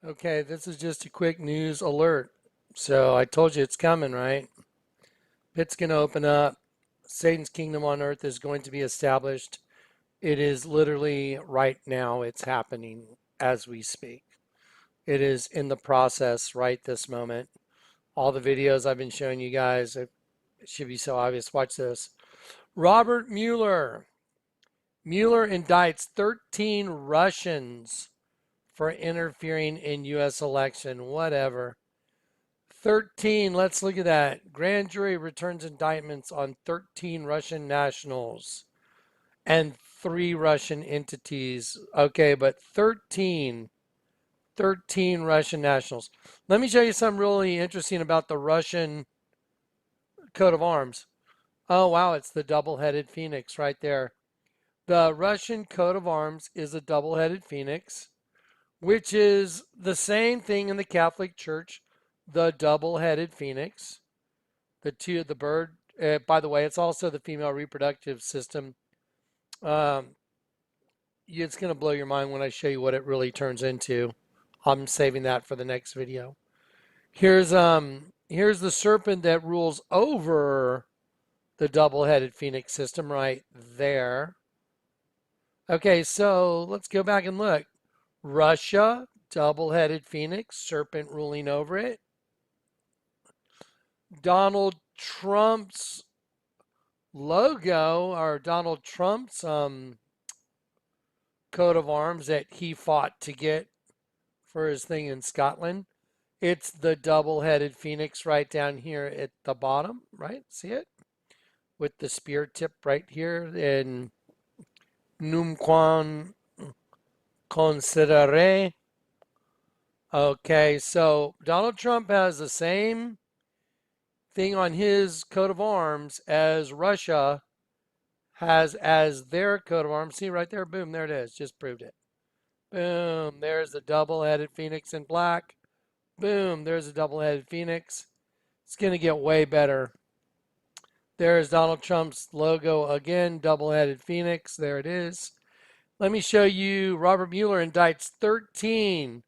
Okay, this is just a quick news alert. So I told you it's coming, right? It's going to open up. Satan's kingdom on earth is going to be established. It is literally right now, it's happening as we speak. It is in the process right this moment. All the videos I've been showing you guys, it should be so obvious. Watch this. Robert Mueller. Mueller indicts 13 Russians for interfering in U.S. election. Whatever. 13, let's look at that. Grand jury returns indictments on 13 Russian nationals and 3 Russian entities. Okay, but 13 Russian nationals. Let me show you something really interesting about the Russian coat of arms. Oh, wow, it's the double-headed phoenix right there. The Russian coat of arms is a double-headed phoenix, which is the same thing in the Catholic Church, the double-headed phoenix. The bird. By the way, it's also the female reproductive system. Um, it's going to blow your mind when I show you what it really turns into. I'm saving that for the next video. Here's the serpent that rules over the double-headed phoenix system right there. Okay, so let's go back and look. Russia, double-headed phoenix, serpent ruling over it. Donald Trump's logo, or Donald Trump's coat of arms that he fought to get for his thing in Scotland. It's the double-headed phoenix right down here at the bottom, right? See it? With the spear tip right here in Numquam Considere. Okay, so Donald Trump has the same thing on his coat of arms as Russia has as their coat of arms. See right there? Boom, there it is. Just proved it. Boom, there's the double-headed phoenix in black. Boom, there's a double-headed phoenix. It's going to get way better. There's Donald Trump's logo again, double-headed phoenix. There it is. Let me show you. Robert Mueller indicts 13.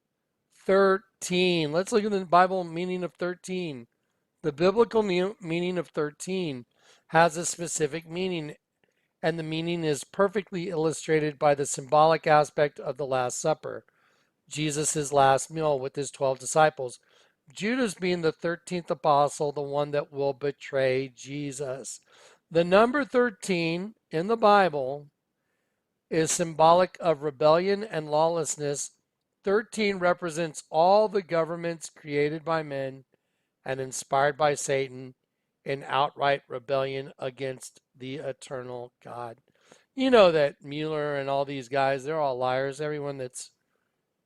13. Let's look at the Bible meaning of 13. The biblical meaning of 13 has a specific meaning, and the meaning is perfectly illustrated by the symbolic aspect of the Last Supper, Jesus' last meal with his 12 disciples. Judas being the 13th apostle, the one that will betray Jesus. The number 13 in the Bible is symbolic of rebellion and lawlessness. 13 represents all the governments created by men and inspired by Satan in outright rebellion against the eternal God. You know that Mueller and all these guys, they're all liars. Everyone that's,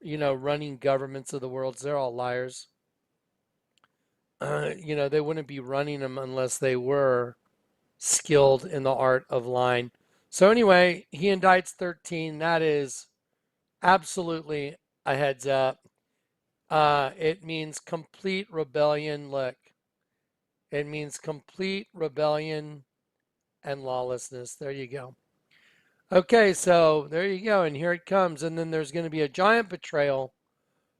running governments of the world, they're all liars. They wouldn't be running them unless they were skilled in the art of lying. So anyway, he indicts 13. That is absolutely a heads up. It means complete rebellion. Look, it means complete rebellion and lawlessness. There you go. Okay, so there you go. And here it comes. And then there's going to be a giant betrayal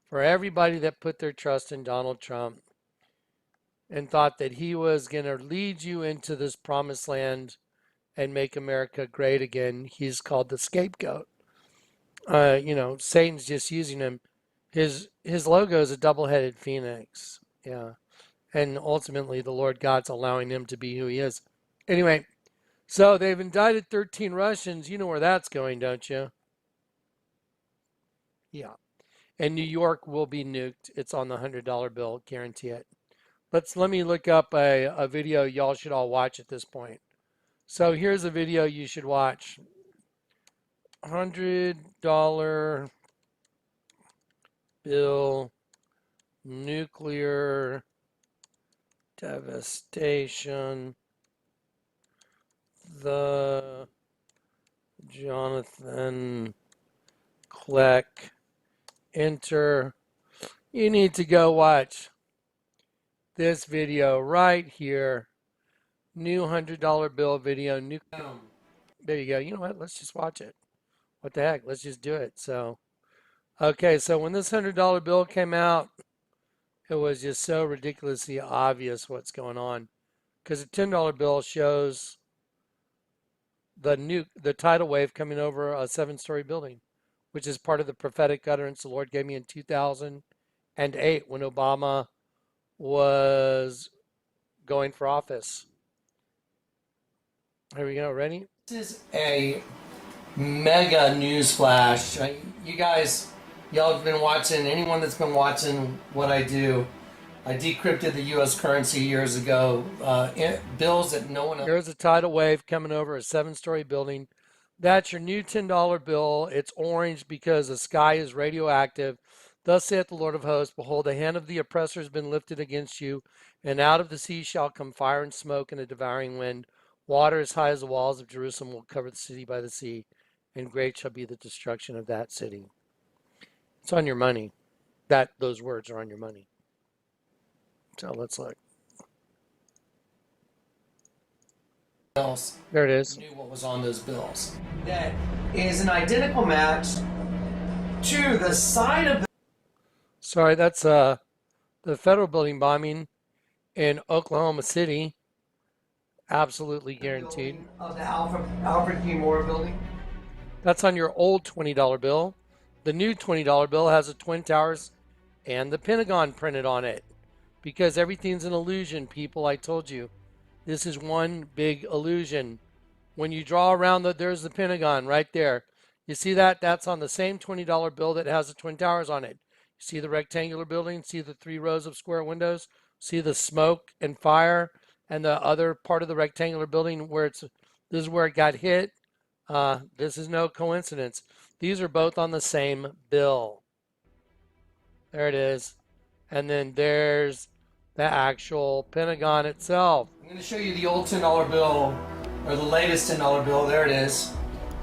for everybody that put their trust in Donald Trump and thought that he was going to lead you into this promised land and make America great again. He's called the scapegoat. Satan's just using him. His logo is a double-headed phoenix. Yeah. And ultimately the Lord God's allowing him to be who he is. Anyway, so they've indicted 13 Russians. You know where that's going, don't you? Yeah. And New York will be nuked. It's on the $100 bill, guarantee it. Let me look up a video y'all should all watch at this point. So here's a video you should watch. $100 bill, nuclear devastation, the Jonathan Kleck, enter. You need to go watch this video right here. New $100 bill video. There you go. You know what? Let's just watch it. What the heck? Let's just do it. So Okay, so when this $100 bill came out, it was just so ridiculously obvious what's going on. Because the $10 bill shows the tidal wave coming over a 7-story building, which is part of the prophetic utterance the Lord gave me in 2008 when Obama was going for office. Here we go. Ready? This is a mega news flash. You guys, y'all have been watching, anyone that's been watching what I do, I decrypted the U.S. currency years ago, bills that no one else. There's a tidal wave coming over a 7-story building. That's your new $10 bill. It's orange because the sky is radioactive. Thus saith the Lord of hosts, behold, the hand of the oppressor has been lifted against you, and out of the sea shall come fire and smoke and a devouring wind. Water as high as the walls of Jerusalem will cover the city by the sea, and great shall be the destruction of that city. It's on your money. Those words are on your money. So let's look. There it is. Knew what was on those bills. That is an identical match to the side of the. Sorry, that's the federal building bombing in Oklahoma City. Absolutely guaranteed. Of the Alfred P. Moore building. That's on your old $20 bill. The new $20 bill has the Twin Towers and the Pentagon printed on it. Because everything's an illusion, people. I told you. This is one big illusion. When you draw around there's the Pentagon right there. You see that? That's on the same $20 bill that has the Twin Towers on it. You see the rectangular building? See the 3 rows of square windows? See the smoke and fire and the other part of the rectangular building where this is where it got hit? This is no coincidence. These are both on the same bill. There it is. And then there's the actual Pentagon itself. I'm going to show you the old $10 bill, or the latest $10 bill. There it is.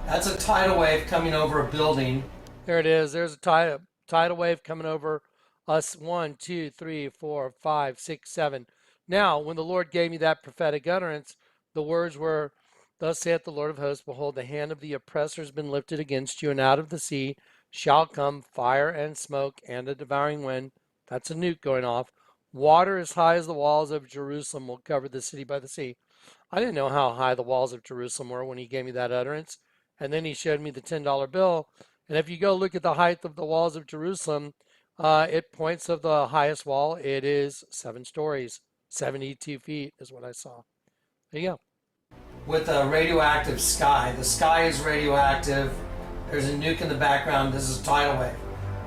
That's a tidal wave coming over a building. There it is. There's a tidal wave coming over us. 1, 2, 3, 4, 5, 6, 7. Now, when the Lord gave me that prophetic utterance, the words were, thus saith the Lord of hosts, behold, the hand of the oppressor has been lifted against you, and out of the sea shall come fire and smoke and a devouring wind. That's a nuke going off. Water as high as the walls of Jerusalem will cover the city by the sea. I didn't know how high the walls of Jerusalem were when he gave me that utterance. And then he showed me the $10 bill. And if you go look at the height of the walls of Jerusalem, it points of the highest wall. It is 7 stories. 72 feet is what I saw. There you go. With a radioactive sky. The sky is radioactive. There's a nuke in the background. This is a tidal wave.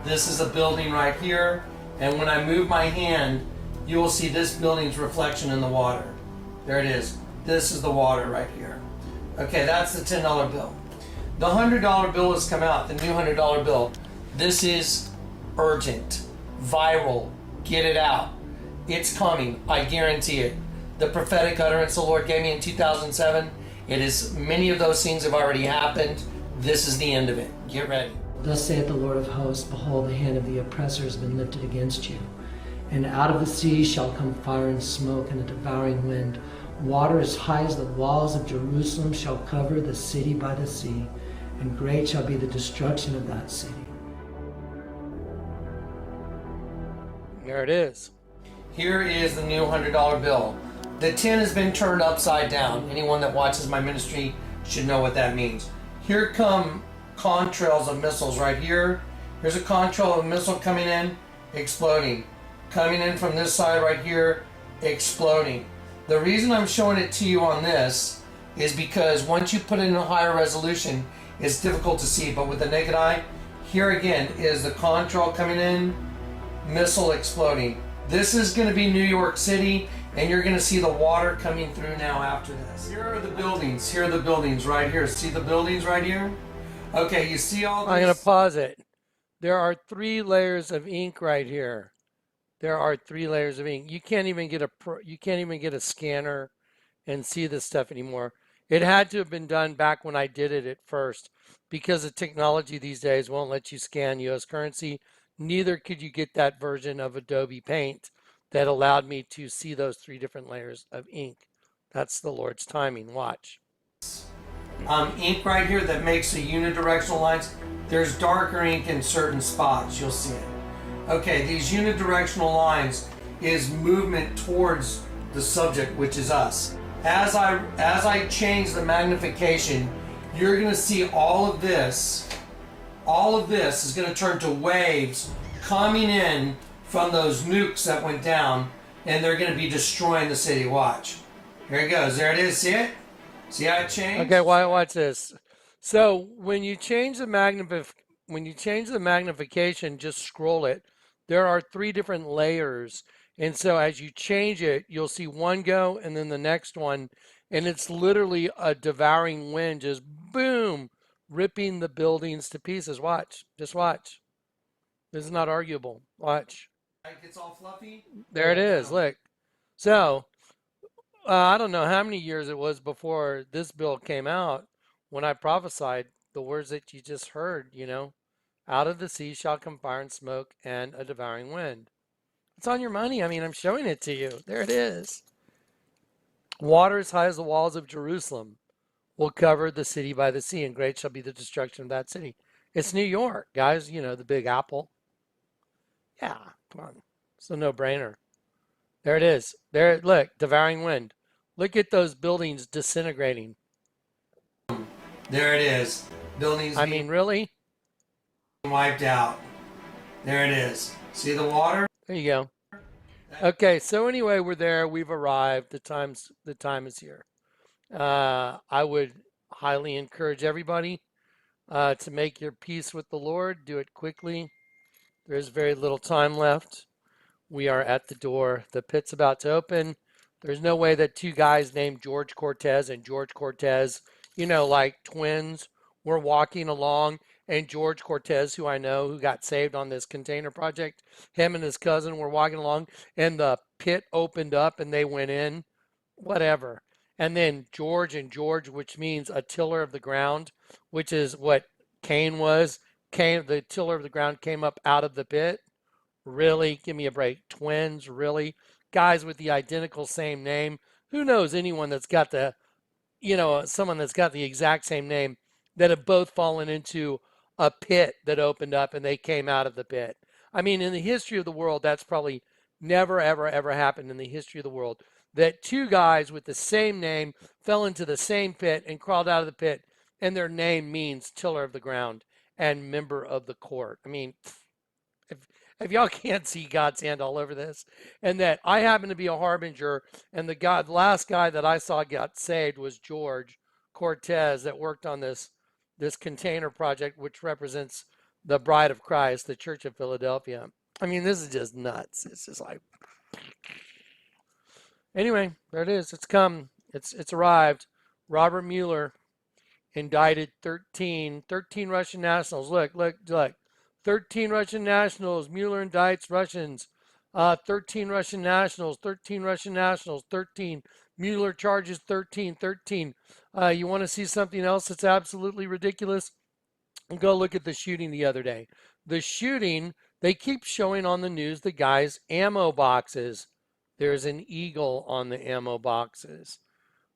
This is a building right here. And when I move my hand, you will see this building's reflection in the water. There it is. This is the water right here. Okay, that's the $10 bill. The $100 bill has come out, the new $100 bill. This is urgent, viral, get it out. It's coming, I guarantee it. The prophetic utterance the Lord gave me in 2007, many of those things have already happened. This is the end of it. Get ready. Thus saith the Lord of hosts, behold, the hand of the oppressor has been lifted against you. And out of the sea shall come fire and smoke and a devouring wind. Water as high as the walls of Jerusalem shall cover the city by the sea, and great shall be the destruction of that city. There it is. Here is the new $100 bill. The 10 has been turned upside down. Anyone that watches my ministry should know what that means. Here come contrails of missiles right here. Here's a contrail of a missile coming in, exploding. Coming in from this side right here, exploding. The reason I'm showing it to you on this is because once you put it in a higher resolution, it's difficult to see, but with the naked eye, here again is the contrail coming in, missile exploding. This is going to be New York City, and you're going to see the water coming through now after this. Here are the buildings. Here are the buildings right here. See the buildings right here? Okay, you see all this? I'm going to pause it. There are 3 layers of ink right here. There are 3 layers of ink. You can't even get a scanner and see this stuff anymore. It had to have been done back when I did it at first, because the technology these days won't let you scan US currency. Neither could you get that version of Adobe Paint that allowed me to see those 3 different layers of ink. That's the Lord's timing. Watch. ink right here that makes the unidirectional lines. There's darker ink in certain spots. You'll see it. Okay, these unidirectional lines is movement towards the subject, which is us. As I change the magnification, you're going to see all of this. All of this is going to turn to waves coming in from those nukes that went down, and they're going to be destroying the city. Watch. Here it goes. There it is. See it? See how it changed? Okay, watch this. So when you change the magnification, just scroll it. There are three different layers. And so as you change it, you'll see one go and then the next one. And it's literally a devouring wind, just boom, ripping the buildings to pieces. Watch. Just watch. This is not arguable. Watch. Like it's all fluffy? There it is. Look. So I don't know how many years it was before this bill came out when I prophesied the words that you just heard, out of the sea shall come fire and smoke and a devouring wind. It's on your money. I mean, I'm showing it to you. There it is. Water as high as the walls of Jerusalem will cover the city by the sea, and great shall be the destruction of that city. It's New York, guys, the Big Apple. Yeah, come on. It's a no-brainer. There it is. There, look, devouring wind. Look at those buildings disintegrating. There it is. Buildings I mean, really? wiped out. There it is. See the water? There you go. Okay, so anyway, we're there. We've arrived. The time is here. I would highly encourage everybody to make your peace with the Lord. Do it quickly. There is very little time left. We are at the door. The pit's about to open. There's no way that two guys named George Cortez and George Cortez, like twins, were walking along, and George Cortez, who I know, who got saved on this container project, him and his cousin were walking along, and the pit opened up and they went in, whatever. And then George and George, which means a tiller of the ground, which is what Cain was. Cain, the tiller of the ground, came up out of the pit. Really? Give me a break. Twins? Really? Guys with the identical same name. Who knows anyone that's got someone that's got the exact same name that have both fallen into a pit that opened up and they came out of the pit? I mean, in the history of the world, that's probably never, ever, ever happened in the history of the world that two guys with the same name fell into the same pit and crawled out of the pit, and their name means tiller of the ground and member of the court. I mean, if y'all can't see God's hand all over this, and that I happen to be a harbinger, and the last guy that I saw got saved was George Cortez that worked on this container project, which represents the bride of Christ, the Church of Philadelphia. I mean, this is just nuts. It's just like, anyway, there it is. It's come. It's arrived. Robert Mueller indicted 13 Russian nationals. Look. 13 Russian nationals. Mueller indicts Russians. 13 Russian nationals. 13 Russian nationals. 13. Mueller charges 13. 13. You want to see something else that's absolutely ridiculous? Go look at the shooting the other day. The shooting, they keep showing on the news the guy's ammo boxes. There's an eagle on the ammo boxes.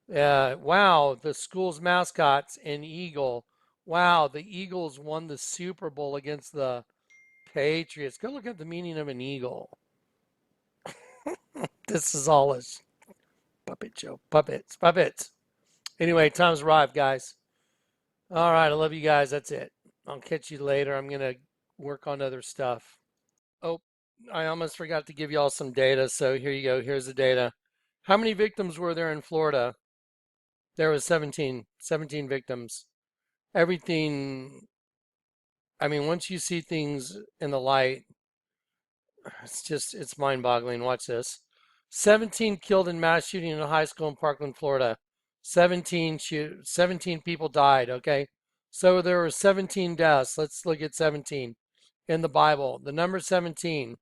Wow, the school's mascot's an eagle. Wow, the Eagles won the Super Bowl against the Patriots. Go look at the meaning of an eagle. This is all a puppet show. Puppets. Anyway, time's arrived, guys. All right, I love you guys. That's it. I'll catch you later. I'm going to work on other stuff. Oh, I almost forgot to give y'all some data. So here you go. Here's the data. How many victims were there in Florida? There was 17 victims. Everything, I mean, once you see things in the light, it's mind-boggling. Watch this. 17 killed in mass shooting in a high school in Parkland, Florida. 17 people died, okay? So there were 17 deaths. Let's look at 17 in the Bible. The number 17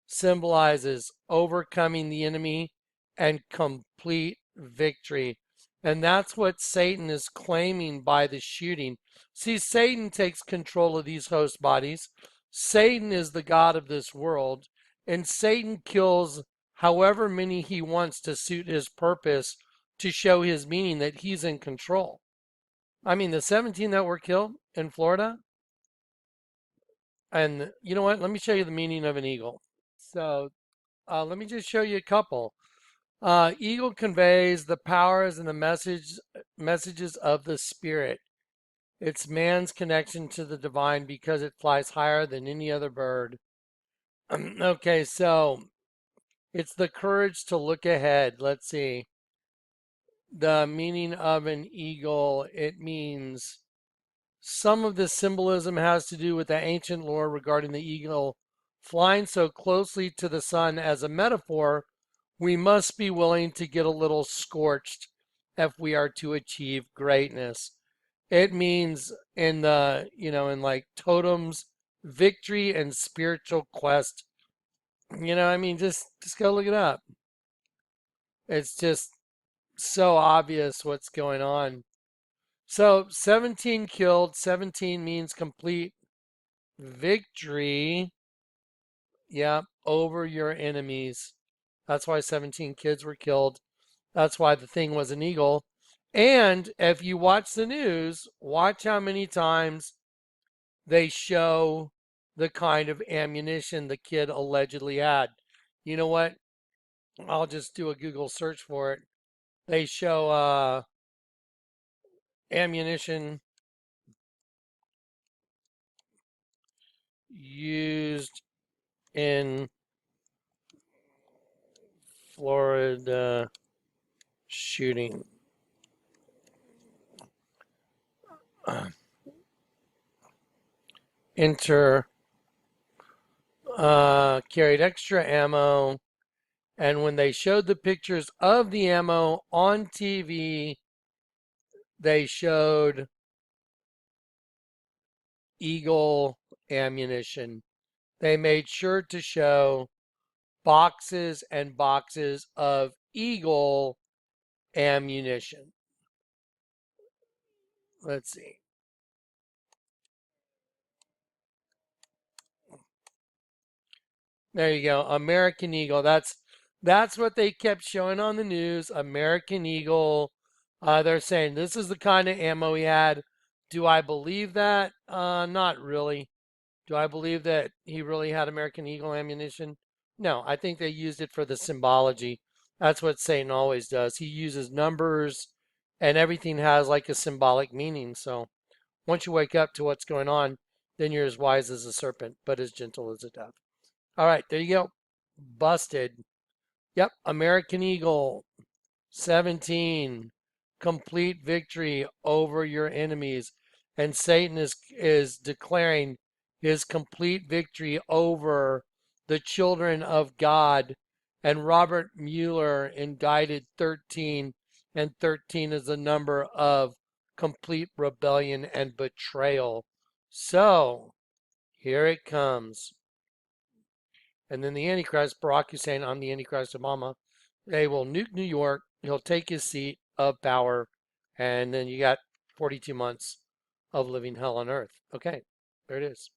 symbolizes overcoming the enemy and complete victory. And that's what Satan is claiming by the shooting. See, Satan takes control of these host bodies. Satan is the god of this world, and Satan kills however many he wants to suit his purpose, to show his meaning that he's in control. I mean, the 17 that were killed in Florida. And you know what? Let me show you the meaning of an eagle. So let me just show you a couple. Eagle conveys the powers and the messages of the spirit. It's man's connection to the divine because it flies higher than any other bird. Okay, so it's the courage to look ahead. Let's see. The meaning of an eagle, it means some of the symbolism has to do with the ancient lore regarding the eagle flying so closely to the sun. As a metaphor, we must be willing to get a little scorched if we are to achieve greatness. It means in the, in like totems, victory and spiritual quest. I mean, just go look it up. It's just so obvious what's going on. So 17 killed, 17 means complete victory, yeah, over your enemies. That's why 17 kids were killed. That's why the thing was an eagle. And if you watch the news, watch how many times they show the kind of ammunition the kid allegedly had. You know what? I'll just do a Google search for it. They show ammunition used in Florida shooting. Enter carried extra ammo. And when they showed the pictures of the ammo on TV, they showed Eagle ammunition. They made sure to show boxes and boxes of Eagle ammunition. Let's see. There you go. American Eagle. That's what they kept showing on the news. American Eagle. They're saying this is the kind of ammo he had. Do I believe that? Not really. Do I believe that he really had American Eagle ammunition? No, I think they used it for the symbology. That's what Satan always does. He uses numbers and everything has like a symbolic meaning. So once you wake up to what's going on, then you're as wise as a serpent, but as gentle as a dove. All right, there you go. Busted. Yep, American Eagle 17. Complete victory over your enemies. And Satan is declaring his complete victory over the children of God. And Robert Mueller indicted 13, and 13 is the number of complete rebellion and betrayal. So here it comes. And then the Antichrist, Barack Hussein, I'm the Antichrist Obama. They will nuke New York. He'll take his seat of power. And then you got 42 months of living hell on earth. Okay, there it is.